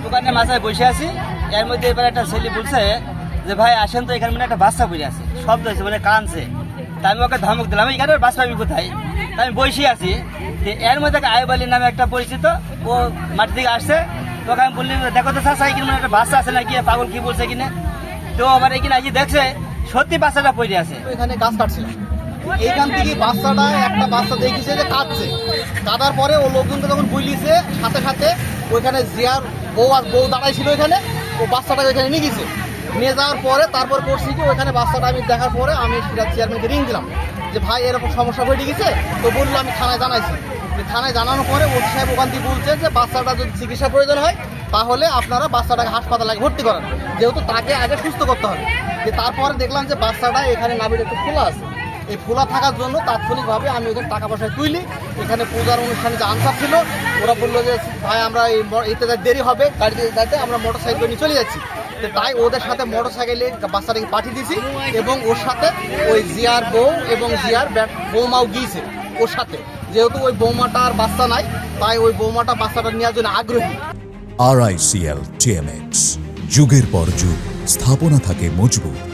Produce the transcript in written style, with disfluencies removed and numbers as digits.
দোকানে মাথায় বসে আছি, এর মধ্যে এবার একটা ছেলে বলছে যে ভাই আসেন তো, এখানে মানে একটা বাচ্চা পড়ে আছে, শব্দ হয়েছে মানে কানছে। তা আমি ওকে ধমক দিলাম, এখানে বাচ্চা আমি কোথায়? তা আমি বসে আছি, এর মধ্যে আয়ুব আলী নামে একটা পরিচিত, ও মাটি থেকে আসছে। তোকে আমি বললি দেখো তো চাষা এখানে মানে একটা বাচ্চা আছে নাকি, পাগল কি বলছে কিনা। তো আবার এখানে আজকে দেখছে সত্যি বাচ্চাটা পড়ে আছে। এখানে গাছ কাটছিল, এইখান থেকে বাচ্চাটা একটা বাচ্চা দেখিছে যে কাঁদছে। কাঁদার পরে ও লোকজনকে যখন বুঝলিছে, সাথে সাথে ওইখানে জিয়ার বউ দাঁড়াই ছিল ওইখানে, ও বাচ্চাটাকে ওইখানে নিয়ে গেছে। নিয়ে যাওয়ার পরে তারপর করছি কি ওইখানে বাচ্চাটা আমি দেখার পরে আমি চেয়ারম্যানকে রিং দিলাম যে ভাই এরকম সমস্যা ঘটে গেছে। তো বললো আমি থানায় জানাইছি। থানায় জানানোর পরে ওসি সাহেব ওখান থেকে বলছে যে বাচ্চাটা যদি চিকিৎসা প্রয়োজন হয় তাহলে আপনারা বাচ্চাটাকে হাসপাতালে ভর্তি করান, যেহেতু তাকে আগে সুস্থ করতে হবে। যে তারপরে দেখলাম যে বাচ্চাটা এখানে নাভিটা একটু খোলা আছে, এই খোলা থাকার জন্য তাৎক্ষণিকভাবে আমি ওদের টাকা পয়সা তুলি। এখানে পূজার অনুষ্ঠানে যে আনসার ছিল ওরা বললো যে ভাই আমরা এতে দেরি হবে গাড়িতে যাইতে, আমরা মোটর সাইকেল নিয়ে চলে যাচ্ছি। তো তাই ওদের সাথে মোটর সাইকেলে বাচ্চাটাকে পাঠিয়ে দিয়েছি, এবং ওর সাথে ওই জিয়ার বউ এবং জিয়ার বৌমাও গিয়েছে ওর সাথে। যেহেতু ওই বৌমাটার বাচ্চা নাই, তাই ওই বৌমাটা বাচ্চাটা নেওয়ার জন্য আগ্রহী। RICL TMX, যুগের পর যুগ স্থাপনা থাকে মজবুত।